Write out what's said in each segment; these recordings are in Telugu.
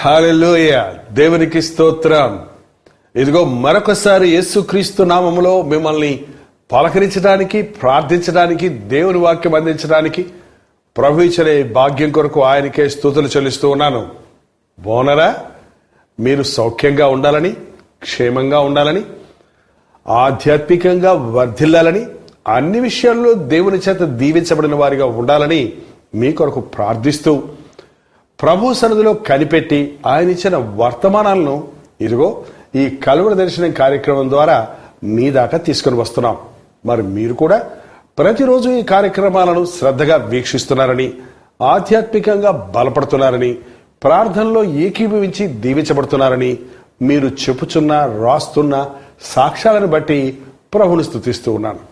హల్లెలూయా, దేవునికి స్తోత్రం. ఇదిగో మరొకసారి యేసుక్రీస్తు నామములో మిమ్మల్ని పలకరించడానికి, ప్రార్థించడానికి, దేవుని వాక్యం అందించడానికి ప్రభు ఇచ్చే భాగ్యం కొరకు ఆయనకే స్తుతులు చెల్లిస్తూ ఉన్నాను. బాగున్నారా? మీరు సౌఖ్యంగా ఉండాలని, క్షేమంగా ఉండాలని, ఆధ్యాత్మికంగా వర్ధిల్లాలని, అన్ని విషయాల్లో దేవుని చేత దీవించబడిన వారిగా ఉండాలని మీ కొరకు ప్రార్థిస్తూ ప్రభు సన్నిధిలో కనిపెట్టి ఆయన ఇచ్చిన వర్తమానాలను ఇదిగో ఈ కలువరి దర్శనం కార్యక్రమం ద్వారా మీ దాకా తీసుకుని వస్తున్నాం. మరి మీరు కూడా ప్రతిరోజు ఈ కార్యక్రమాలను శ్రద్ధగా వీక్షిస్తున్నారని, ఆధ్యాత్మికంగా బలపడుతున్నారని, ప్రార్థనలో ఏకీభవించి దీవించబడుతున్నారని మీరు చెప్పుచున్న, రాస్తున్న సాక్ష్యాలను బట్టి ప్రభుని స్తుతిస్తూ ఉన్నాను.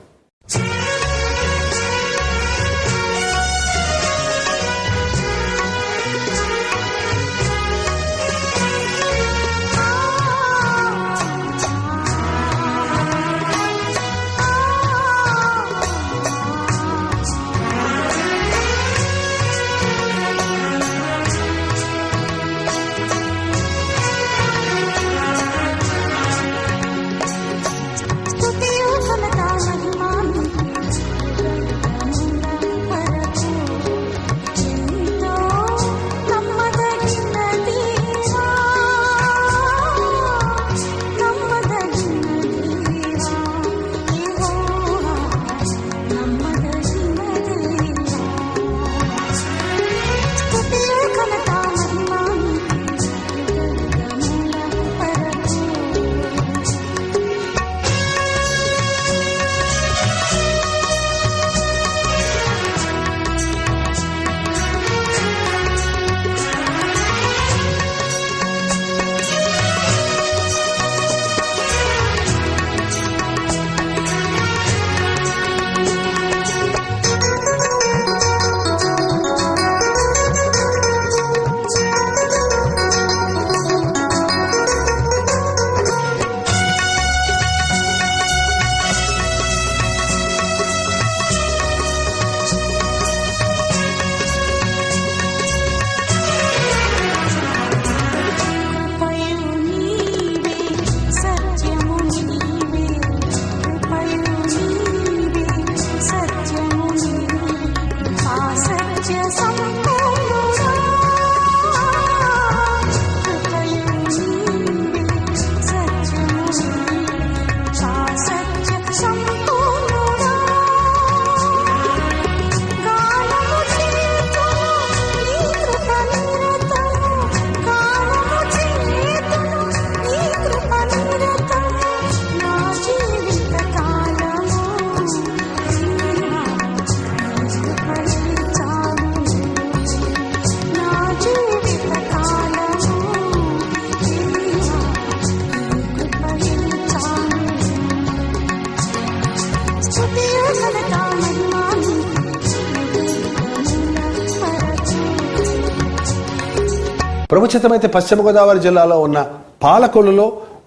ప్రభుత్వమైతే పశ్చిమ గోదావరి జిల్లాలో ఉన్న పాలకొల్లులో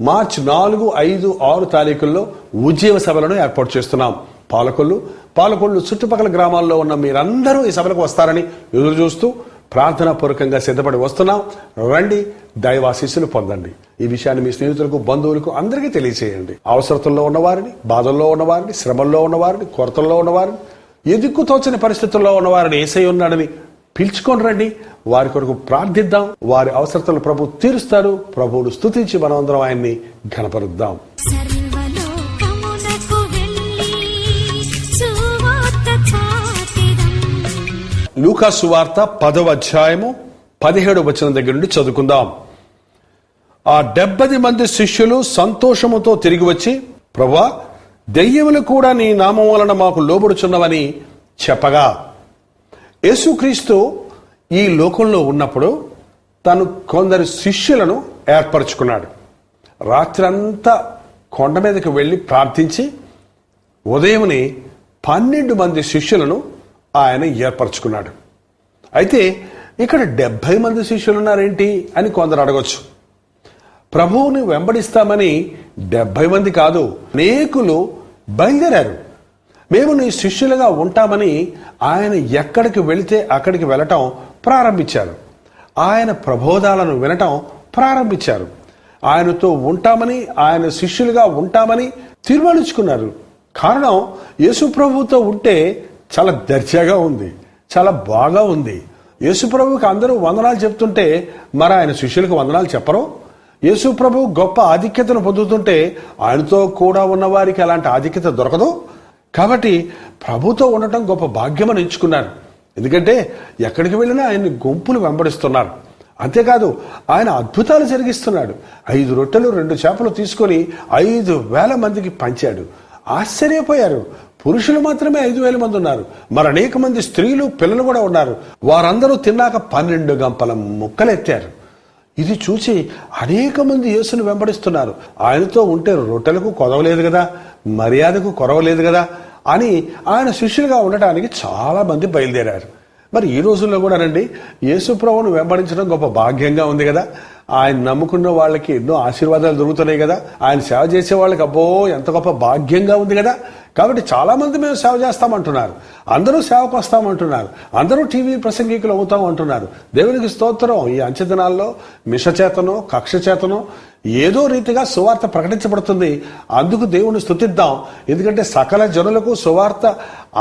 మార్చి 4, 5, 6 తారీఖుల్లో ఉజ్జీవ సభలను ఏర్పాటు చేస్తున్నాం. పాలకొల్లు చుట్టుపక్కల గ్రామాల్లో ఉన్న మీరందరూ ఈ సభలకు వస్తారని ఎదురు చూస్తూ ప్రార్థనా పూర్వకంగా సిద్ధపడి వస్తున్నాం. రండి, దైవాశీస్సులు పొందండి. ఈ విషయాన్ని మీ స్నేహితులకు, బంధువులకు అందరికీ తెలియచేయండి. అవసరతల్లో ఉన్నవారిని, బాధల్లో ఉన్నవారిని, శ్రమల్లో ఉన్నవారిని, కొరతల్లో ఉన్నవారిని, ఎదుక్కు తోచని పరిస్థితుల్లో ఉన్నవారిని యేసయ్య ఉన్నాడని పిలుచుకొని రండి. వారి కొరకు ప్రార్థిద్దాం. వారి అవసరతలు ప్రభు తీరుస్తారు. ప్రభువును స్తుతించి మనమందరం ఆయన్ని ఘనపరుద్దాం. లూకా సువార్త 10వ అధ్యాయము 17వ వచనం దగ్గర నుండి చదువుకుందాం. ఆ 70 మంది శిష్యులు సంతోషముతో తిరిగి వచ్చి, ప్రభువా, దెయ్యములు కూడా నీ నామం వలన మాకు లోబడుచున్నవని చెప్పగా, యేసుక్రీస్తు ఈ లోకంలో ఉన్నప్పుడు తను కొందరు శిష్యులను ఏర్పరచుకున్నాడు. రాత్రంతా కొండ మీదకి వెళ్ళి ప్రార్థించి ఉదయముని 12 మంది శిష్యులను ఆయన ఏర్పరచుకున్నాడు. అయితే ఇక్కడ 70 మంది శిష్యులు ఉన్నారేంటి అని కొందరు అడగొచ్చు. ప్రభువుని వెంబడిస్తామని 70 మంది కాదు, అనేకులు బయలుదేరారు. మేము నీ శిష్యులుగా ఉంటామని ఆయన ఎక్కడికి వెళితే అక్కడికి వెళ్ళటం ప్రారంభించారు. ఆయన ప్రబోధాలను వినటం ప్రారంభించారు. ఆయనతో ఉంటామని, ఆయన శిష్యులుగా ఉంటామని తీర్మానించుకున్నారు. కారణం, యేసు ప్రభువుతో ఉంటే చాలా దర్జాగా ఉంది, చాలా బాగా ఉంది. యేసు ప్రభువుకి అందరూ వందనాలు చెప్తుంటే మరి ఆయన శిష్యులకు వందనాలు చెప్పరు? యేసు ప్రభువు గొప్ప ఆధిక్యతను పొందుతుంటే ఆయనతో కూడా ఉన్న వారికి అలాంటి ఆధిక్యత దొరకదు. కాబట్టి ప్రభుతో ఉండటం గొప్ప భాగ్యమని ఎంచుకున్నారు. ఎందుకంటే ఎక్కడికి వెళ్ళినా ఆయన్ని గుంపులు వెంబడిస్తున్నారు. అంతేకాదు, ఆయన అద్భుతాలు జరిగిస్తున్నాడు. 5 రొట్టెలు 2 చేపలు తీసుకొని 5,000 మందికి పంచాడు. ఆశ్చర్యపోయారు. పురుషులు మాత్రమే 5,000 మంది ఉన్నారు. మరి అనేక మంది స్త్రీలు, పిల్లలు కూడా ఉన్నారు. వారందరూ తిన్నాక 12 గంపల ముక్కలెత్తారు. ఇది చూసి అనేక మంది యేసును వెంబడిస్తున్నారు. ఆయనతో ఉంటే రొట్టెలకు కొదవలేదు కదా, మర్యాదకు కొరవలేదు కదా అని ఆయన శిష్యులుగా ఉండటానికి చాలా మంది బయలుదేరారు. మరి ఈ రోజుల్లో కూడా రండి, యేసు ప్రభువును వెంబడించడం గొప్ప భాగ్యంగా ఉంది కదా. ఆయన నమ్ముకున్న వాళ్ళకి ఎన్నో ఆశీర్వాదాలు దొరుకుతున్నాయి కదా. ఆయన సేవ చేసే వాళ్ళకి అబ్బో ఎంత గొప్ప భాగ్యంగా ఉంది కదా. కాబట్టి చాలా మంది మేము సేవ చేస్తామంటున్నారు, అందరూ సేవకు వస్తామంటున్నారు, అందరూ టీవీ ప్రసంగికులు అవుతామంటున్నారు. దేవునికి స్తోత్రం. ఈ అంచె దినాల్లో మిష చేతనో కక్ష చేతనో ఏదో రీతిగా సువార్త ప్రకటించబడుతుంది. అందుకు దేవుని స్తుతిద్దాం. ఎందుకంటే సకల జనులకు సువార్త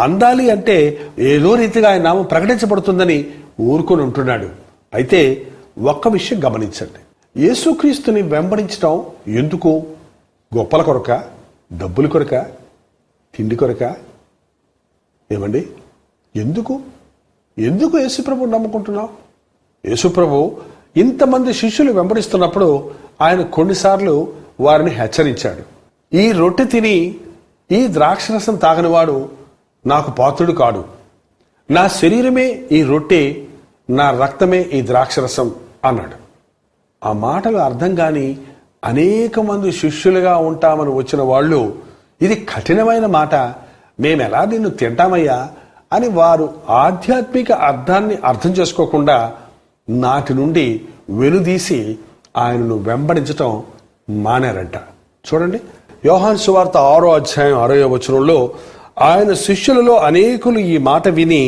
అందాలి అంటే ఏదో రీతిగా ఆయన నామం ప్రకటించబడుతుందని ఊరుకొని ఉంటున్నాడు. అయితే ఒక్క విషయం గమనించండి, యేసుక్రీస్తుని వెంబడించడం ఎందుకు? గొప్పల కొరక, డబ్బుల కొరక, తిండి కొరక? ఏమండి, ఎందుకు ఎందుకు యేసుప్రభు నమ్ముకుంటున్నావు? యేసుప్రభు ఇంతమంది శిష్యులు వెంబడిస్తున్నప్పుడు ఆయన కొన్నిసార్లు వారిని హెచ్చరించాడు. ఈ రొట్టె తిని ఈ ద్రాక్షరసం తాగనివాడు నాకు పాత్రుడు కాడు. నా శరీరమే ఈ రొట్టె, నా రక్తమే ఈ ద్రాక్షరసం అన్నాడు. ఆ మాటలు అర్థం కాని అనేక మంది శిష్యులుగా ఉంటామని వచ్చిన వాళ్ళు, ఇది కఠినమైన మాట, మేమెలా నిన్ను తింటామయ్యా అని వారు ఆధ్యాత్మిక అర్థాన్ని అర్థం చేసుకోకుండా నాటి నుండి వెనుదీసి ఆయనను వెంబడించటం మానారంట. చూడండి, యోహాను సువార్త 6వ అధ్యాయం 6వ వచనంలో ఆయన శిష్యులలో అనేకులు ఈ మాట విని,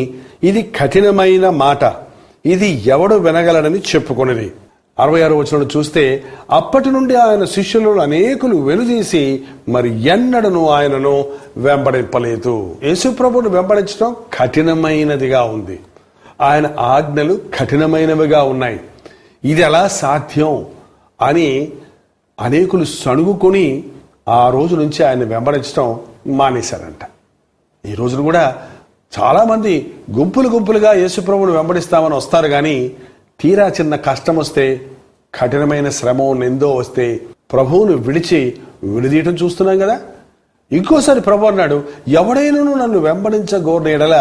ఇది కఠినమైన మాట, ఇది ఎవడు వినగలడని చెప్పుకొనిది. 66వ వచనంలో చూస్తే, అప్పటి నుండి ఆయన శిష్యులలో అనేకులు వెనుదీసి మరి ఎన్నడను ఆయనను వెంబడింపలేదు. యేసుప్రభువును వెంబడించడం కఠినమైనదిగా ఉంది. ఆయన ఆజ్ఞలు కఠినమైనవిగా ఉన్నాయి. ఇది ఎలా సాధ్యం అని అనేకులు సణుగుకొని ఆ రోజు నుంచి ఆయన వెంబడించడం మానేశారంట. ఈ రోజున కూడా చాలామంది గుంపులు గుంపులుగా యేసుప్రభువును వెంబడిస్తామని వస్తారు, కానీ తీరా చిన్న కష్టం వస్తే, కఠినమైన శ్రమ నిందో వస్తే ప్రభువును విడదీయటం చూస్తున్నాం కదా. ఇంకోసారి ప్రభు అన్నాడు, ఎవడైనను నన్ను వెంబడించగోరిన యెడల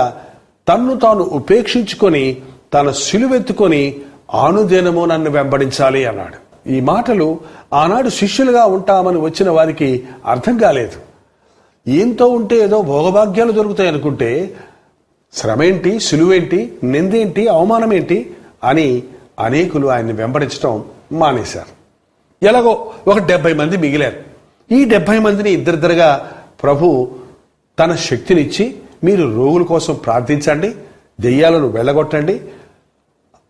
తన్ను తాను ఉపేక్షించుకొని తన సిలువెత్తుకొని ఆనుదినము నన్ను వెంబడించాలి అన్నాడు. ఈ మాటలు ఆనాడు శిష్యులుగా ఉంటామని వచ్చిన వారికి అర్థం కాలేదు. ఏంతో ఉంటే ఏదో భోగభాగ్యాలు దొరుకుతాయి అనుకుంటే శ్రమేంటి, సిలువేంటి, నిందేంటి, అవమానమేంటి అని అనేకులు ఆయన్ని వెంబడించడం మానేశారు. ఎలాగో ఒక 70 మంది మిగిలారు. ఈ 70 మందిని ఇద్దరిద్దరుగా ప్రభు తన శక్తినిచ్చి, మీరు రోగుల కోసం ప్రార్థించండి, దెయ్యాలను వెళ్ళగొట్టండి,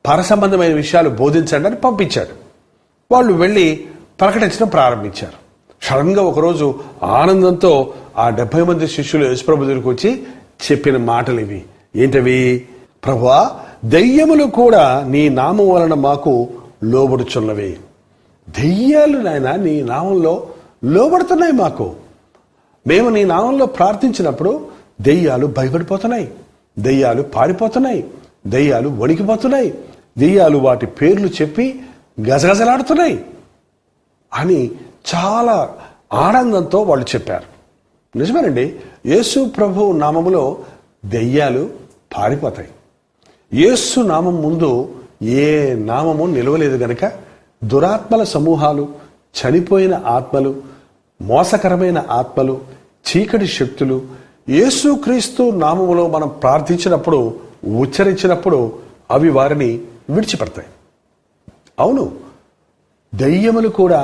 పరసంబంధమైన విషయాలు బోధించండి అని పంపించాడు. వాళ్ళు వెళ్ళి ప్రకటించడం ప్రారంభించారు. సడన్గా ఒకరోజు ఆనందంతో ఆ 70 మంది శిష్యులు యేసుప్రభు దగ్గరికి వచ్చి చెప్పిన మాటలు ఇవి. ఏంటవి? ప్రభువా, దెయ్యములు కూడా నీ నామం వలన మాకు లోబడుచున్నవి. దెయ్యాలు నాయన నీ నామంలో లోబడుతున్నాయి మాకు. మేము నీ నామంలో ప్రార్థించినప్పుడు దెయ్యాలు భయపడిపోతున్నాయి, దెయ్యాలు పారిపోతున్నాయి, దెయ్యాలు వణికిపోతున్నాయి, దెయ్యాలు వాటి పేర్లు చెప్పి గజగజలాడుతున్నాయి అని చాలా ఆనందంతో వాళ్ళు చెప్పారు. నిజమేనండి, యేసు ప్రభు నామములో దెయ్యాలు పారిపోతాయి. యేసు నామం ముందు ఏ నామము నిలవలేదు గనక దురాత్మల సమూహాలు, చనిపోయిన ఆత్మలు, మోసకరమైన ఆత్మలు, చీకటి శక్తులు యేసుక్రీస్తు నామములో మనం ప్రార్థించినప్పుడు, ఉచ్చరించినప్పుడు అవి వారిని విడిచిపెడతాయి. అవును, దయ్యములు కూడా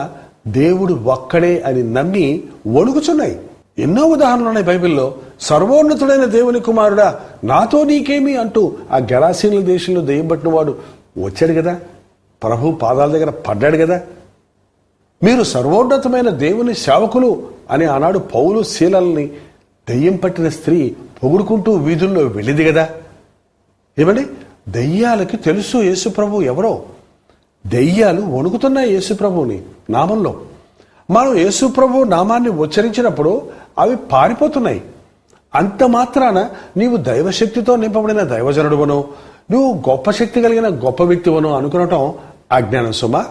దేవుడు ఒక్కడే అని నమ్మి వణుకుచున్నాయి. ఎన్నో ఉదాహరణలు ఉన్నాయి బైబిల్లో. సర్వోన్నతుడైన దేవుని కుమారుడా, నాతో నీకేమి అంటూ ఆ గెరాసీనుల దేశంలో దెయ్యం పట్టిన వాడు వచ్చాడు కదా. ప్రభు పాదాల దగ్గర పడ్డాడు కదా. మీరు సర్వోన్నతమైన దేవుని సేవకులు అని ఆనాడు పౌలు శీలల్ని దెయ్యం పట్టిన స్త్రీ పొగుడుకుంటూ వీధుల్లో వెళ్ళింది కదా. ఏమండి, దెయ్యాలకి తెలుసు యేసుప్రభు ఎవరో. దెయ్యాలు వణుకుతున్నాయి యేసుప్రభుని నామంలో. మనం యేసుప్రభు నామాన్ని ఉచ్చరించినప్పుడు అవి పారిపోతున్నాయి. అంత మాత్రాన నీవు దైవశక్తితో నింపబడిన దైవజనుడువనో, నువ్వు గొప్ప శక్తి కలిగిన గొప్ప వ్యక్తివనో అనుకునటం అజ్ఞానం సుమా.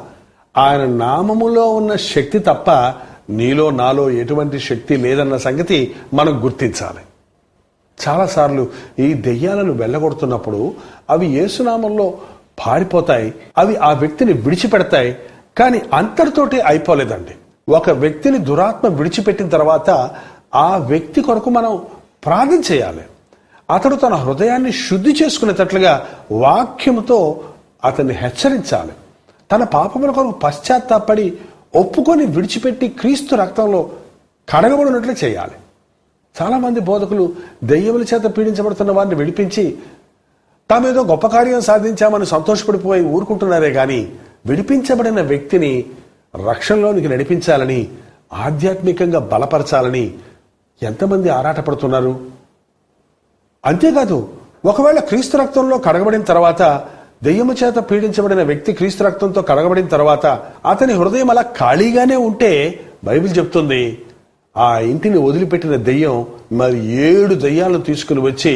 ఆయన నామములో ఉన్న శక్తి తప్ప నీలో నాలో ఎటువంటి శక్తి లేదన్న సంగతి మనం గుర్తించాలి. చాలాసార్లు ఈ దెయ్యాలను వెళ్ళగొడుతున్నప్పుడు అవి యేసునామంలో పారిపోతాయి, అవి ఆ వ్యక్తిని విడిచిపెడతాయి. కానీ అంతటితోటి అయిపోలేదండి. ఒక వ్యక్తిని దురాత్మ విడిచిపెట్టిన తర్వాత ఆ వ్యక్తి కొరకు మనం ప్రార్థన చేయాలి. అతడు తన హృదయాన్ని శుద్ధి చేసుకునేటట్లుగా వాక్యముతో అతన్ని హెచ్చరించాలి. తన పాపముల కొరకు పశ్చాత్తాపడి ఒప్పుకొని విడిచిపెట్టి క్రీస్తు రక్తంలో కడగబడినట్లు చేయాలి. చాలామంది బోధకులు దెయ్యముల చేత పీడించబడుతున్న వారిని విడిపించి తామేదో గొప్ప కార్యం సాధించామని సంతోషపడిపోయి ఊరుకుంటున్నారే కానీ విడిపించబడిన వ్యక్తిని రక్షణలోనికి నడిపించాలని, ఆధ్యాత్మికంగా బలపరచాలని ఎంతమంది ఆరాటపడుతున్నారు. అంతేకాదు, ఒకవేళ క్రీస్తు రక్తంలో కడగబడిన తర్వాత, దెయ్యము చేత పీడించబడిన వ్యక్తి క్రీస్తు రక్తంతో కడగబడిన తర్వాత అతని హృదయం అలా ఖాళీగానే ఉంటే బైబిల్ చెప్తుంది ఆ ఇంటిని వదిలిపెట్టిన దెయ్యం మరి 7 దెయ్యాలను తీసుకుని వచ్చి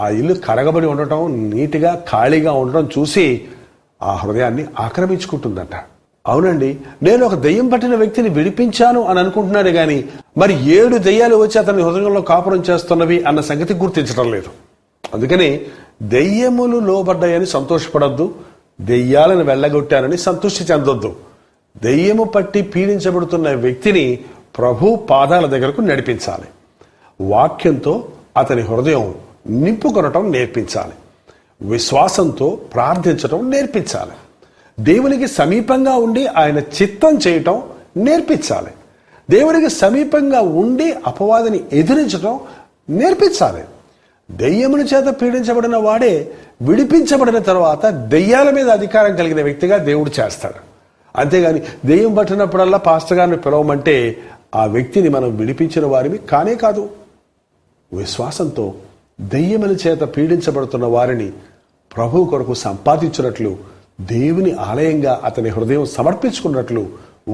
ఆ ఇల్లు కడగబడి ఉండటం, నీటిగా ఖాళీగా ఉండటం చూసి ఆ హృదయాన్ని ఆక్రమించుకుంటుందట. అవునండి, నేను ఒక దెయ్యం పట్టిన వ్యక్తిని విడిపించాను అని అనుకుంటున్నాడు కానీ మరి 7 దెయ్యాలు వచ్చి అతని హృదయంలో కాపురం చేస్తున్నవి అన్న సంగతి గుర్తించడం లేదు. అందుకని దెయ్యములు లోబడ్డాయని సంతోషపడొద్దు, దెయ్యాలను వెళ్ళగొట్టానని సంతృష్టి చెందొద్దు. దెయ్యము పట్టి పీడించబడుతున్న వ్యక్తిని ప్రభు పాదాల దగ్గరకు నడిపించాలి. వాక్యంతో అతని హృదయం నింపుకొనటం నేర్పించాలి. విశ్వాసంతో ప్రార్థించటం నేర్పించాలి. దేవునికి సమీపంగా ఉండి ఆయన చిత్తం చేయటం నేర్పించాలి. దేవునికి సమీపంగా ఉండి అపవాదిని ఎదిరించటం నేర్పించాలి. దెయ్యముల చేత పీడించబడిన వాడే విడిపించబడిన తర్వాత దెయ్యాల మీద అధికారం కలిగిన వ్యక్తిగా దేవుడు చేస్తాడు. అంతేగాని దెయ్యం పట్టినప్పుడల్లా పాస్టర్ గారిని పిలవమంటే ఆ వ్యక్తిని మనం విడిపించిన వారిని కానే కాదు. విశ్వాసంతో దెయ్యముల చేత పీడించబడుతున్న వారిని ప్రభు కొరకు సంపాదించినట్లు, దేవుని ఆలయంగా అతని హృదయం సమర్పించుకున్నట్లు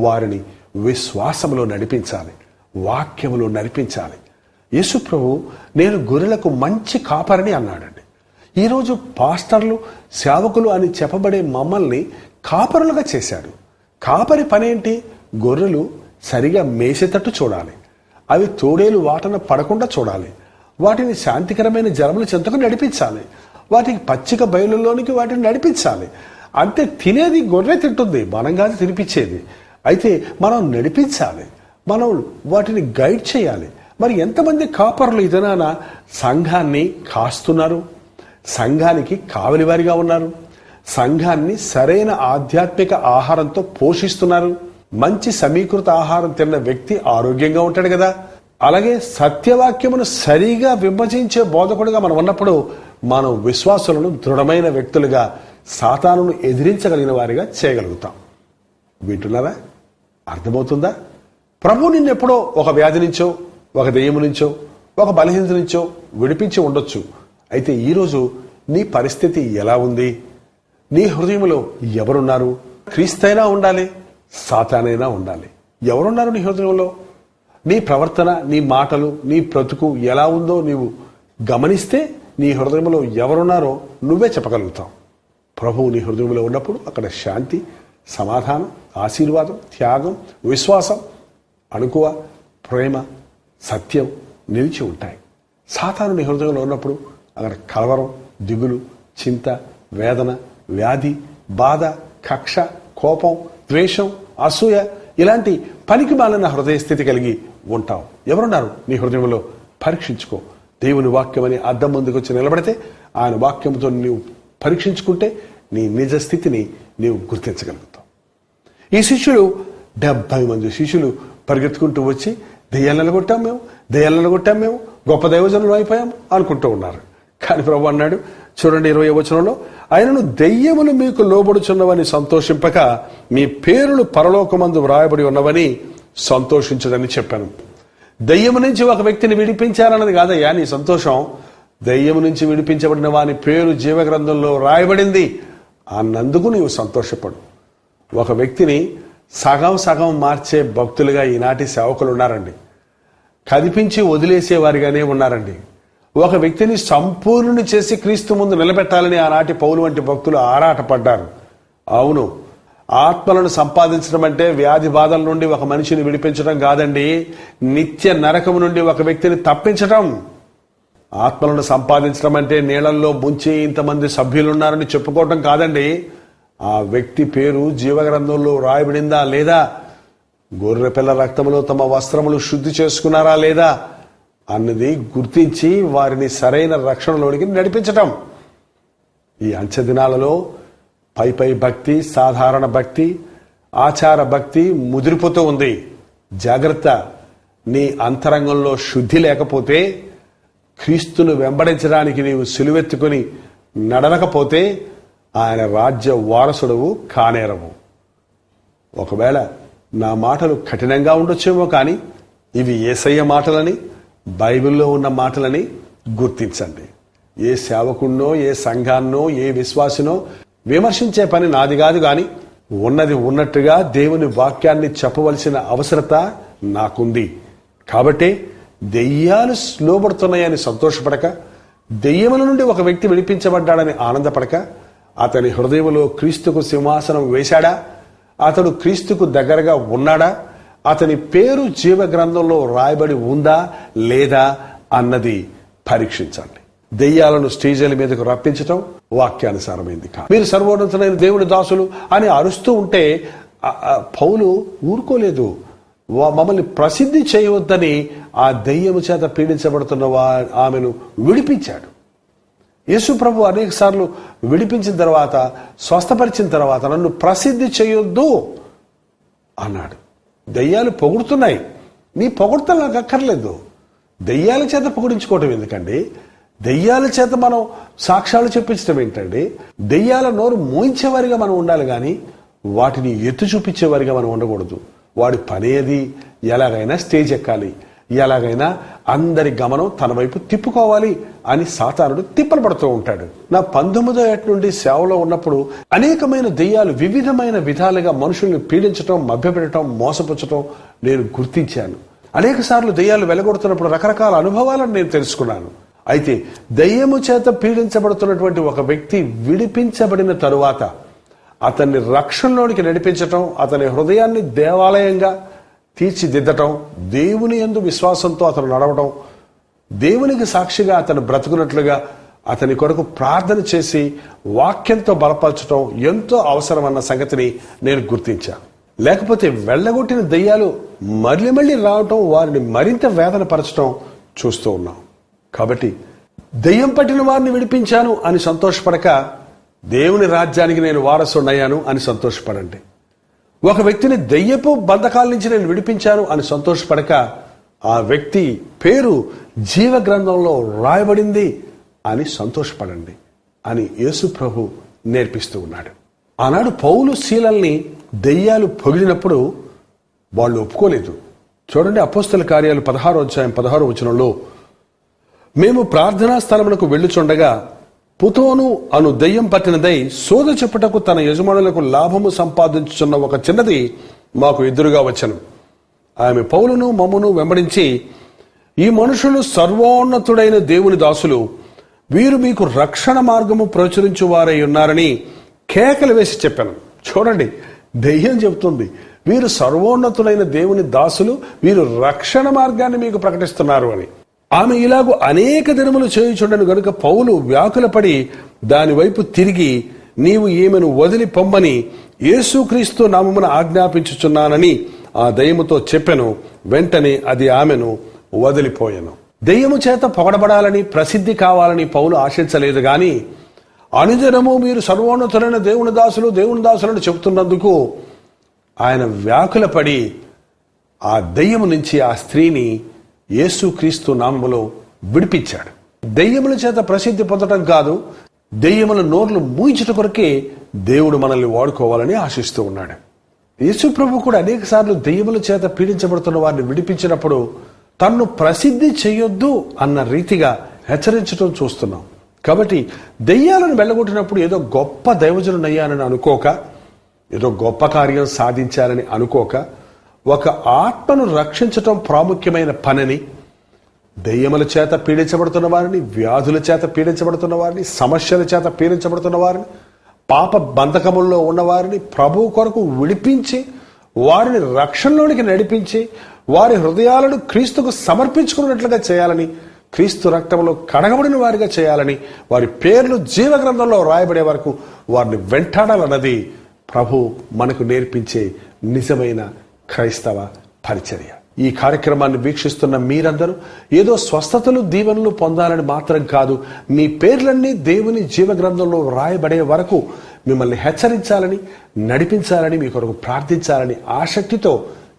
వారిని విశ్వాసములో నడిపించాలి, వాక్యములో నడిపించాలి. యేసు ప్రభు నేను గొర్రెలకు మంచి కాపరిని అన్నాడండి. ఈరోజు పాస్టర్లు, సేవకులు అని చెప్పబడే మమ్మల్ని కాపరులుగా చేశాడు. కాపరి పనేంటి? గొర్రెలు సరిగా మేసేటట్టు చూడాలి, అవి తోడేలు వాటన పడకుండా చూడాలి, వాటిని శాంతికరమైన జలముల చెంతకు నడిపించాలి, వాటికి పచ్చిక బయలులోనికి వాటిని నడిపించాలి. అంతే, తినేది గొర్రె తింటుంది, మనం కాదు తినిపించేది. అయితే మనం నడిపించాలి, మనం వాటిని గైడ్ చేయాలి. మరి ఎంతమంది కాపరులు ఇదనాన సంఘాన్ని కాస్తున్నారు, సంఘానికి కావలివారిగా ఉన్నారు, సంఘాన్ని సరైన ఆధ్యాత్మిక ఆహారంతో పోషిస్తున్నారు. మంచి సమీకృత ఆహారం తిన్న వ్యక్తి ఆరోగ్యంగా ఉంటాడు కదా. అలాగే సత్యవాక్యమును సరిగా విభజించే బోధకుడిగా మనం ఉన్నప్పుడు మనం విశ్వాసులను దృఢమైన వ్యక్తులుగా, సాతానును ఎదిరించగలిగిన వారిగా చేయగలుగుతాం. వింటున్నారా? అర్థమవుతుందా? ప్రభు నిన్నెప్పుడో ఒక వ్యాధి నుంచో, ఒక దెయ్యము నుంచో, ఒక బలహీనత నుంచో విడిపించి ఉండొచ్చు. అయితే ఈరోజు నీ పరిస్థితి ఎలా ఉంది? నీ హృదయంలో ఎవరున్నారు? క్రీస్తైనా ఉండాలి, సాతానైనా ఉండాలి. ఎవరున్నారు నీ హృదయంలో? నీ ప్రవర్తన, నీ మాటలు, నీ బ్రతుకు ఎలా ఉందో నీవు గమనిస్తే నీ హృదయంలో ఎవరున్నారో నువ్వే చెప్పగలుగుతావు. ప్రభువు నీ హృదయంలో ఉన్నప్పుడు అక్కడ శాంతి, సమాధానం, ఆశీర్వాదం, త్యాగం, విశ్వాసం, అణుకువ, ప్రేమ, సత్యం నిలిచి ఉంటాయి. సాతాను నీ హృదయంలో ఉన్నప్పుడు అక్కడ కలవరం, దిగులు, చింత, వేదన, వ్యాధి, బాధ, కక్ష, కోపం, ద్వేషం, అసూయ ఇలాంటి పనికి మాలిన హృదయ స్థితి కలిగి ఉంటావు. ఎవరున్నారు నీ హృదయంలో? పరీక్షించుకో. దేవుని వాక్యం అని అద్దం ముందుకు వచ్చి నిలబడితే ఆయన వాక్యంతో నీవు పరీక్షించుకుంటే నీ నిజ స్థితిని నీవు గుర్తించగలుగుతావు. ఈ శిష్యులు 70 మంది శిష్యులు పరిగెత్తుకుంటూ వచ్చి దెయ్యాలను కొట్టాం మేము, గొప్ప దైవజనులు అయిపోయాం అనుకుంటూ ఉన్నారు. కానీ ప్రభు అన్నాడు, చూడండి 20వ వచనంలో, ఆయనను దెయ్యములు మీకు లోబడుచున్నవని సంతోషింపక మీ పేరులు పరలోకమందు వ్రాయబడి ఉన్నవని సంతోషించదని చెప్పాను. దెయ్యము నుంచి ఒక వ్యక్తిని విడిపించాలన్నది కాదయ్యా నీ సంతోషం, దెయ్యము నుంచి విడిపించబడిన వాని పేరు జీవగ్రంథంలో రాయబడింది అన్నందుకు నీవు సంతోషపడు. ఒక వ్యక్తిని సగం సగం మార్చే భక్తులుగా ఈనాటి సేవకులు ఉన్నారండి. కదిపించి వదిలేసేవారిగానే ఉన్నారండి. ఒక వ్యక్తిని సంపూర్ణుని చేసి క్రీస్తు ముందు నిలబెట్టాలని ఆనాటి పౌలు వంటి భక్తులు ఆరాటపడ్డారు. అవును, ఆత్మలను సంపాదించడం అంటే వ్యాధి బాధల నుండి ఒక మనిషిని విడిపించడం కాదండి, నిత్య నరకము నుండి ఒక వ్యక్తిని తప్పించడం. ఆత్మలను సంపాదించడం అంటే నీళ్లలో ముంచి ఇంతమంది సభ్యులున్నారని చెప్పుకోవటం కాదండి. ఆ వ్యక్తి పేరు జీవగ్రంథంలో రాయబడిందా లేదా, గొర్రెపిల్ల రక్తములో తమ వస్త్రములు శుద్ధి చేసుకున్నారా లేదా అన్నది గుర్తించి వారిని సరైన రక్షణలోనికి నడిపించటం. ఈ అంచె దినాలలో పై భక్తి, సాధారణ భక్తి, ఆచార భక్తి ముదిరిపోతూ ఉంది. జాగ్రత్త, నీ అంతరంగంలో శుద్ధి లేకపోతే, క్రీస్తును వెంబడించడానికి నీవు సిలువెత్తుకుని నడవకపోతే ఆయన రాజ్య వారసుడవు కానేరవు. ఒకవేళ నా మాటలు కఠినంగా ఉండొచ్చేమో కానీ ఇవి యేసయ్య మాటలని, బైబిల్లో ఉన్న మాటలని గుర్తించండి. ఏ సేవకున్నో, ఏ సంఘాన్నో, ఏ విశ్వాసినో విమర్శించే పని నాది కాదు, కానీ ఉన్నది ఉన్నట్టుగా దేవుని వాక్యాన్ని చెప్పవలసిన అవసరత నాకుంది. కాబట్టి దెయ్యాలు లోబడుతున్నాయని సంతోషపడక, దెయ్యముల నుండి ఒక వ్యక్తి విడిపించబడ్డాడని ఆనందపడక, అతని హృదయంలో క్రీస్తుకు సింహాసనం వేశాడా, అతడు క్రీస్తుకు దగ్గరగా ఉన్నాడా, అతని పేరు జీవ గ్రంథంలో రాయబడి ఉందా లేదా అన్నది పరీక్షించండి. దెయ్యాలను స్టేజీల మీదకు రప్పించటం వాక్యానుసారమైంది కాదు. మీరు సర్వోన్నతులైన దేవుని దాసులు అని అరుస్తూ ఉంటే పౌలు ఊరుకోలేదు. మమ్మల్ని ప్రసిద్ధి చేయవద్దని ఆ దెయ్యము చేత పీడించబడుతున్న ఆమెను విడిపించాడు. యేసు ప్రభు అనేక సార్లు విడిపించిన తర్వాత, స్వస్థపరిచిన తర్వాత నన్ను ప్రసిద్ధి చేయొద్దు అన్నాడు. దెయ్యాలు పొగుడుతున్నాయి, నీ పొగుడుతలు నాకు అక్కర్లేదు. దెయ్యాల చేత పొగిడించుకోవటం ఎందుకండి? దెయ్యాల చేత మనం సాక్ష్యాలు చెప్పించడం ఏంటండి? దెయ్యాల నోరు మోయించేవారిగా మనం ఉండాలి, కానీ వాటిని ఎత్తు చూపించేవారిగా మనం ఉండకూడదు. వాడి పనేది ఎలాగైనా స్టేజ్ ఎక్కాలి, ఎలాగైనా అందరి గమనం తన వైపు తిప్పుకోవాలి అని సాతానుడు తిప్పలు పడుతూ ఉంటాడు. నా 19వ ఏట నుండి సేవలో ఉన్నప్పుడు అనేకమైన దెయ్యాలు వివిధమైన విధాలుగా మనుషుల్ని పీడించటం, మభ్యపెట్టడం, మోసపుచ్చటం నేను గుర్తించాను. అనేక సార్లు దెయ్యాలు వెలగొడుతున్నప్పుడు రకరకాల అనుభవాలను నేను తెలుసుకున్నాను. అయితే దెయ్యము చేత పీడించబడుతున్నటువంటి ఒక వ్యక్తి విడిపించబడిన తరువాత అతన్ని రక్షణలోనికి నడిపించటం, అతని హృదయాన్ని దేవాలయంగా తీర్చిదిద్దటం, దేవుని యందు విశ్వాసంతో అతను నడవటం, దేవునికి సాక్షిగా అతను బ్రతుకున్నట్లుగా అతని కొరకు ప్రార్థన చేసి వాక్యంతో బలపరచడం ఎంతో అవసరమన్న సంగతిని నేను గుర్తించాను. లేకపోతే వెళ్ళగొట్టిన దెయ్యాలు మళ్ళీ మళ్ళీ రావటం, వారిని మరింత వేదన పరచడం చూస్తూ ఉన్నాం. కాబట్టి దెయ్యం పట్టిన వారిని విడిపించాను అని సంతోషపడక, దేవుని రాజ్యానికి నేను వారసుడయ్యాను అని సంతోషపడండి. ఒక వ్యక్తిని దెయ్యపు బంధకాల నుంచి నేను విడిపించాను అని సంతోషపడక, ఆ వ్యక్తి పేరు జీవ గ్రంథంలో రాయబడింది అని సంతోషపడండి అని యేసు ప్రభు నేర్పిస్తూ ఉన్నాడు. ఆనాడు పౌలు శీలల్ని దెయ్యాలు పొగిడినప్పుడు వాళ్ళు ఒప్పుకోలేదు. చూడండి, అపోస్తల కార్యాలు 16వ అధ్యాయం 16వ వచనంలో, మేము ప్రార్థనా స్థలమునకు వెళ్ళుచుండగా పుతోను అను దెయ్యం పట్టినదై సోద చెప్పుటకు తన యజమానులకు లాభము సంపాదించుచున్న ఒక చిన్నది మాకు ఎదురుగా వచ్చెను. ఆమె పౌలును మమ్మును వెంబడించి, ఈ మనుషులు సర్వోన్నతుడైన దేవుని దాసులు, వీరు మీకు రక్షణ మార్గము ప్రచురించు వారై ఉన్నారని కేకలు వేసి చెప్పాను. చూడండి, దెయ్యం చెబుతుంది, వీరు సర్వోన్నతుడైన దేవుని దాసులు, వీరు రక్షణ మార్గాన్ని మీకు ప్రకటిస్తున్నారు అని. ఆమె ఇలాగూ అనేక దినములు చేయుచుండను గనుక పౌలు వ్యాకులపడి దాని వైపు తిరిగి, నీవు ఈమెను వదిలి పొమ్మని యేసుక్రీస్తు నామమున ఆజ్ఞాపించుచున్నానని ఆ దయ్యముతో చెప్పెను. వెంటనే అది ఆమెను వదిలిపోయెను. దెయ్యము చేత పొగడబడాలని, ప్రసిద్ధి కావాలని పౌలు ఆశించలేదు, గాని అనుదినము మీరు సర్వోన్నతులైన దేవుని దాసులు, దేవుని దాసులను చెబుతున్నందుకు ఆయన వ్యాకులపడి ఆ దెయ్యము నుంచి ఆ స్త్రీని యేసుక్రీస్తు నామములో విడిపించాడు. దెయ్యముల చేత ప్రసిద్ధి పొందడం కాదు, దెయ్యముల నోర్లు మూయించుట కొరకే దేవుడు మనల్ని వాడుకోవాలని ఆశిస్తూ ఉన్నాడు. యేసు ప్రభు కూడా అనేక సార్లు దెయ్యముల చేత పీడించబడుతున్న వారిని విడిపించినప్పుడు తన్ను ప్రసిద్ధి చేయొద్దు అన్న రీతిగా హెచ్చరించడం చూస్తున్నాం. కాబట్టి దెయ్యాలను వెళ్ళగొట్టినప్పుడు ఏదో గొప్ప దైవజనునయ్యానని అనుకోక, ఏదో గొప్ప కార్యం సాధించాలని అనుకోక, ఒక ఆత్మను రక్షించటం ప్రాముఖ్యమైన పనిని, దెయ్యముల చేత పీడించబడుతున్న వారిని, వ్యాధుల చేత పీడించబడుతున్న వారిని, సమస్యల చేత పీడించబడుతున్న వారిని, పాప బంధకముల్లో ఉన్నవారిని ప్రభువు కొరకు విడిపించి వారిని రక్షణలోనికి నడిపించి వారి హృదయాలను క్రీస్తుకు సమర్పించుకున్నట్లుగా చేయాలని, క్రీస్తు రక్తంలో కడగబడిన వారిగా చేయాలని, వారి పేర్లు జీవ గ్రంథంలో రాయబడే వరకు వారిని వెంటాడాలన్నది ప్రభు మనకు నేర్పించే నిజమైన క్రైస్తవ పరిచర్య. ఈ కార్యక్రమాన్ని వీక్షిస్తున్న మీరందరూ ఏదో స్వస్థతలు దీవెనలు పొందాలని మాత్రం కాదు, మీ పేర్లన్నీ దేవుని జీవ గ్రంథంలో రాయబడే వరకు మిమ్మల్ని హెచ్చరించాలని, నడిపించాలని, మీ కొరకు ప్రార్థించాలని ఆసక్తితో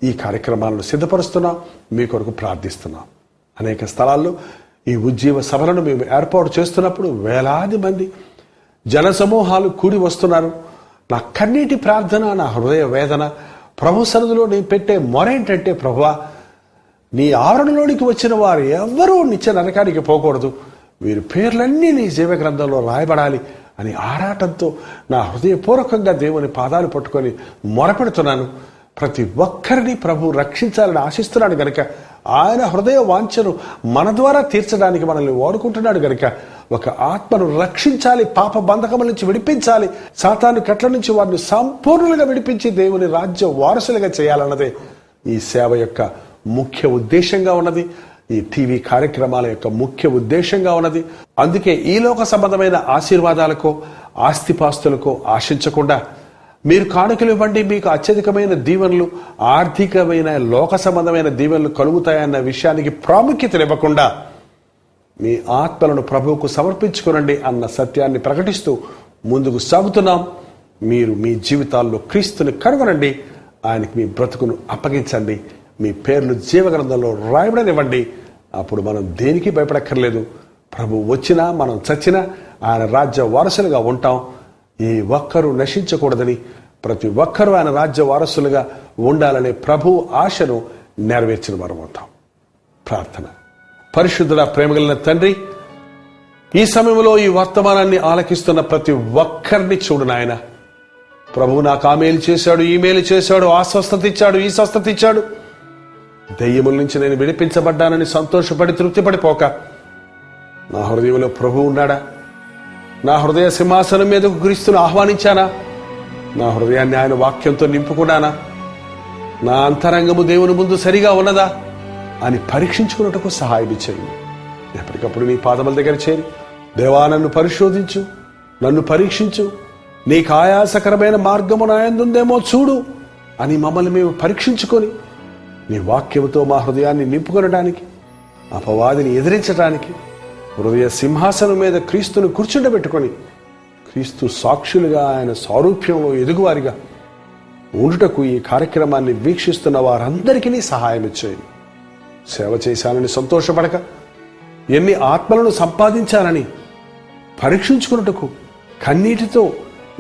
ఈ కార్యక్రమాలను సిద్ధపరుస్తున్నాం, మీ కొరకు ప్రార్థిస్తున్నాం. అనేక స్థలాల్లో ఈ ఉజ్జీవ సభలను మేము ఏర్పాటు చేస్తున్నప్పుడు వేలాది మంది జనసమూహాలు కూడి వస్తున్నారు. నా కన్నీటి ప్రార్థన, నా హృదయ వేదన, ప్రభు సన్నిధిలో నేను పెట్టే మొరేంటంటే, ప్రభువా, నీ ఆవరణలోనికి వచ్చిన వారు ఎవ్వరూ నిత్య నరకానికి పోకూడదు, వీరి పేర్లన్నీ నీ జీవ గ్రంథంలో రాయబడాలి అని ఆరాటంతో నా హృదయపూర్వకంగా దేవుని పాదాలు పట్టుకొని మొరపెడుతున్నాను. ప్రతి ఒక్కరిని ప్రభు రక్షించాలని ఆశిస్తున్నాడు గనుక, ఆయన హృదయ వాంఛను మన ద్వారా తీర్చడానికి మనల్ని వాడుకుంటున్నాడు గనుక, ఒక ఆత్మను రక్షించాలి, పాప బంధకముల నుంచి విడిపించాలి, సాతాను కట్ల నుంచి వారిని సంపూర్ణంగా విడిపించి దేవుని రాజ్య వారసులుగా చేయాలన్నదే ఈ సేవ యొక్క ముఖ్య ఉద్దేశంగా ఉన్నది, ఈ టీవీ కార్యక్రమాల యొక్క ముఖ్య ఉద్దేశంగా ఉన్నది. అందుకే ఈ లోక సంబంధమైన ఆశీర్వాదాలకో ఆస్తిపాస్తులకో ఆశించకుండా మీరు కానుకలు ఇవ్వండి, మీకు అత్యధికమైన దీవెనలు, ఆర్థికమైన లోక సంబంధమైన దీవెనలు కలుగుతాయన్న విషయానికి ప్రాముఖ్యతనివ్వకుండా మీ ఆత్మలను ప్రభువుకు సమర్పించుకోనండి అన్న సత్యాన్ని ప్రకటిస్తూ ముందుకు సాగుతున్నాం. మీరు మీ జీవితాల్లో క్రీస్తుని కనుగొనండి, ఆయనకి మీ బ్రతుకును అప్పగించండి, మీ పేర్లు జీవగ్రంథంలో రాయబడనివ్వండి. అప్పుడు మనం దేనికి భయపడక్కర్లేదు. ప్రభు వచ్చినా మనం చచ్చినా ఆయన రాజ్య వారసులుగా ఉంటాం. ఏ ఒక్కరూ నశించకూడదని, ప్రతి ఒక్కరూ ఆయన రాజ్య వారసులుగా ఉండాలనే ప్రభు ఆశను నెరవేర్చిన వారం అవుతాం. ప్రార్థన. పరిశుద్ధుల ప్రేమగలిగిన తండ్రి, ఈ సమయంలో ఈ వర్తమానాన్ని ఆలకిస్తున్న ప్రతి ఒక్కరిని చూడు నాయన. ప్రభు నాకు ఆ మేలు చేశాడు, ఈ మేలు చేశాడు, ఆ స్వస్థత ఇచ్చాడు, ఈ స్వస్థత ఇచ్చాడు, దెయ్యముల నుంచి నేను విడిపించబడ్డానని సంతోషపడి తృప్తిపడిపోక, నా హృదయంలో ప్రభు ఉన్నాడా, నా హృదయ సింహాసనం మీదకు క్రీస్తును ఆహ్వానించానా, నా హృదయాన్ని ఆయన వాక్యంతో నింపుకున్నానా, నా అంతరంగము దేవుని ముందు సరిగా ఉన్నదా అని పరీక్షించుకున్నట్టుకు సహాయం ఇచ్చేయండి. ఎప్పటికప్పుడు నీ పాదముల దగ్గర చేరి, దేవా నన్ను పరిశోధించు, నన్ను పరీక్షించు, నీకు ఆయాసకరమైన మార్గము నా యందుందేమో చూడు అని మమ్మల్ని మేము పరీక్షించుకొని నీ వాక్యముతో మా హృదయాన్ని నింపుకొనడానికి, అపవాదిని ఎదిరించడానికి హృదయ సింహాసనం మీద క్రీస్తును కూర్చుండబెట్టుకొని క్రీస్తు సాక్షులుగా ఆయన సారూప్యంలో ఎదుగువారిగా ఉండుటకు ఈ కార్యక్రమాన్ని వీక్షిస్తున్న వారందరికీ సహాయం ఇచ్చేయండి. సేవ చేశానని సంతోషపడక, ఎన్ని ఆత్మలను సంపాదించాలని పరీక్షించుకున్నట్టుకు కన్నీటితో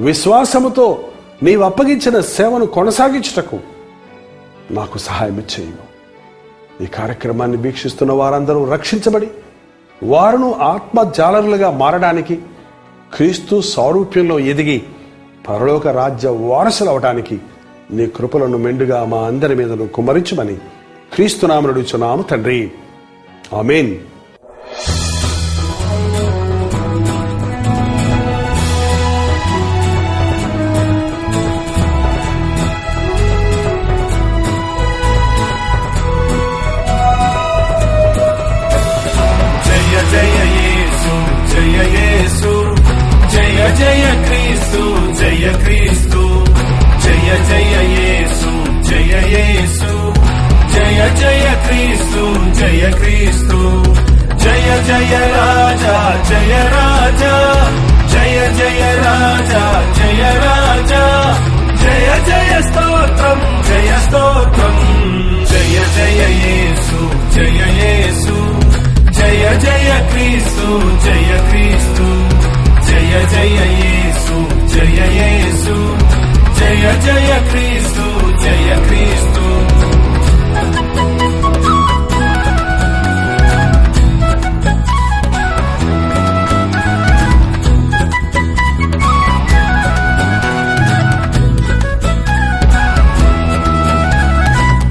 విశ్వాసముతో నీవు అప్పగించిన సేవను కొనసాగించుటకు నాకు సహాయం ఇచ్చేయము. ఈ కార్యక్రమాన్ని వీక్షిస్తున్న వారందరూ రక్షించబడి వారును ఆత్మజాలరులుగా మారడానికి, క్రీస్తు సారూప్యంలో ఎదిగి పరలోక రాజ్య వారసులు అవడానికి నీ కృపలను మెండుగా మా అందరి మీదను కుమ్మరించమని క్రీస్తునామమున అడుగుచున్నాము తండ్రి. ఆమేన్. జయ క్రీస్తు జయ క్రీస్తు జయ జయ యేసు జయ యేసు జయ జయ క్రీస్తు జయ క్రీస్తు జయ జయ రాజా జయ రాజా జయ జయ రాజా జయ రాజా జయ జయ స్తోత్రం జయ స్తోత్రం జయ జయ యేసు జయ యేసు జయ జయ క్రీస్తు జయ క్రీస్తు జయ జయ యేసు జయ యేసు జయ జయ క్రీస్తు జయ క్రీస్తు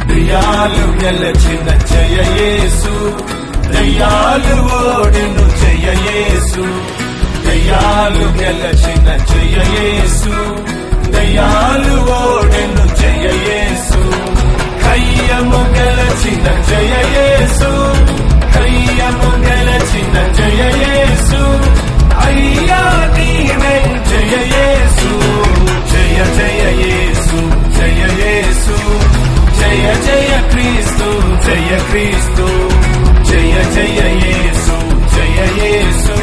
దయ్యాలు గెలచిన జయ యేసు దయ్యాలు ఓడెను జయ యేసు దయ్యాలు గెలచిన జయ యేసు దయ్యాలు ఓడెను జయ యేసు కయ్యము గెలచిన జయ యేసు కయ్యము గెలచిన జయ యేసు అయ్యా నీవే జయ యేసు జయ జయ యేసు జయ యేసు జయ జయ క్రీస్తు జయ క్రీస్తు జయ జయ యేసు జయ యేసు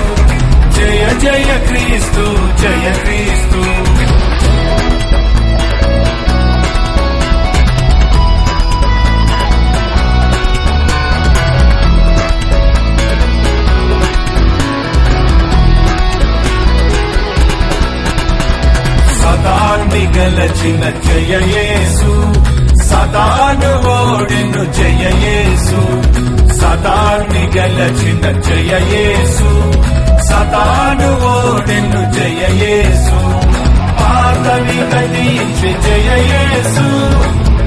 జయ జయ క్రీస్తు జయ క్రీస్తు సదాన్ని గెలచిన జయ యేసు సదాను ఓడెను జయ యేసు సదాన్ని గెలచిన జయ యేసు సదాను ఓడెను జయ యేసు పాతని గతించి జయ యేసు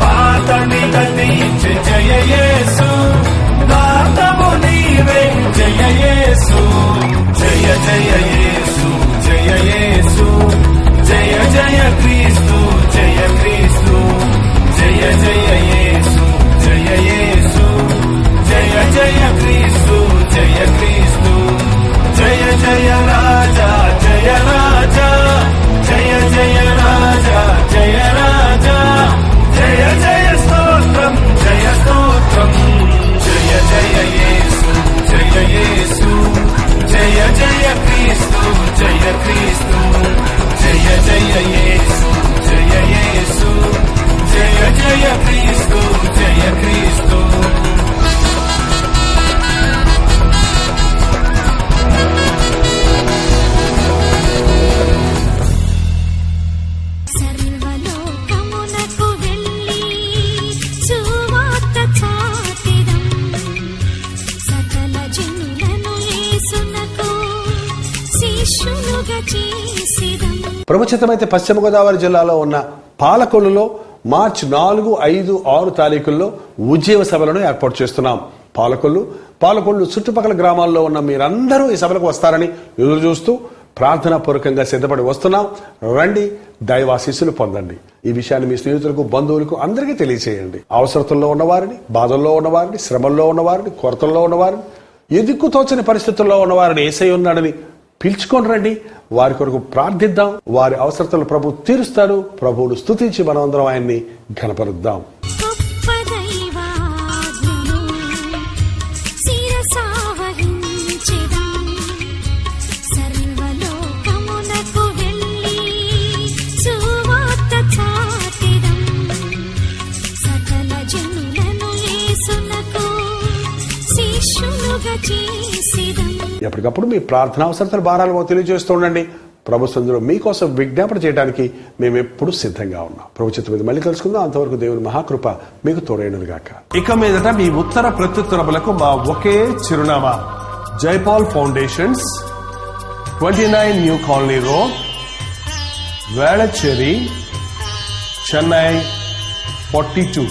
పాతని గతించి జయ యేసు నాతము నీవే జయ యేసు జయ జయ యేసు జయ యేసు జయ జయ క్రీస్తు జయ క్రీస్తు జయ జయ యేసు జయ యేసు జయ జయ క్రీస్తు జయ క్రీస్తు జయ జయ రాజా జయ రాజా జయ జయ రాజా జయ రాజా జయ జయ స్తోత్రం జయ స్తోత్రం జయ జయ యేసు జయ యేసు జయ జయ క్రీస్తు జయ క్రీస్తు జయ జయ యేసు జయ యేసు జయ జయ క్రీస్తు జయ క్రీస్తు సర్వలోకమునకు వెళ్ళి సువార్త చాటెదం సకల జనులను యేసునకు శిష్యులుగా చేసెదం. ప్రముఖమైతే పశ్చిమ గోదావరి జిల్లాలో ఉన్న పాలకొల్లులో మార్చి 4, 5, 6 తారీఖుల్లో ఉజ్జీవ సభలను ఏర్పాటు చేస్తున్నాం. పాలకొల్లు చుట్టుపక్కల గ్రామాల్లో ఉన్న మీరందరూ ఈ సభలకు వస్తారని ఎదురు చూస్తూ ప్రార్థనా పూర్వకంగా సిద్ధపడి వస్తున్నాం. రండి, దైవాశీస్సులు పొందండి. ఈ విషయాన్ని మీ స్నేహితులకు, బంధువులకు అందరికీ తెలియచేయండి. అవసరతల్లో ఉన్నవారిని, బాధల్లో ఉన్నవారిని, శ్రమల్లో ఉన్నవారిని, కొరతల్లో ఉన్నవారిని, ఎదుక్కు తోచని పరిస్థితుల్లో ఉన్నవారిని యేసయ్య ఉన్నాడని పిలుచుకొని రండి. వారి కొరకు ప్రార్థిద్దాం. వారి అవసరతలు ప్రభు తీరుస్తాడు. ప్రభువును స్తుతించి మనమందరం ఆయన్ని ఘనపరుద్దాం. గొప్ప దైవాజ్ఞను శిరసావహించెదం. సర్వలోకమునకు వెళ్ళి సువార్త చాటెదం. సకల జనులను యేసునకు శిష్యులుగా చేసెదం. ఎప్పటికప్పుడు మీ ప్రార్థన అవసరతల భారాలు తెలియజేస్తూ ఉండండి. ప్రభు సందులో మీకోసం విజ్ఞాపన చేయడానికి మేము ఎప్పుడు సిద్ధంగా ఉన్నాం. ప్రభు చిత్తం మీద మళ్ళీ కలుసుకుందాం. అంతవరకు దేవుని మహాకృప మీకు తోడైనదిగాక. ఇక మీదట మీ ఉత్తర ప్రత్యుత్తరములకు మా ఒకే చిరునామా, Jaipal foundations, 29 new colony road, Velachery, Chennai 42.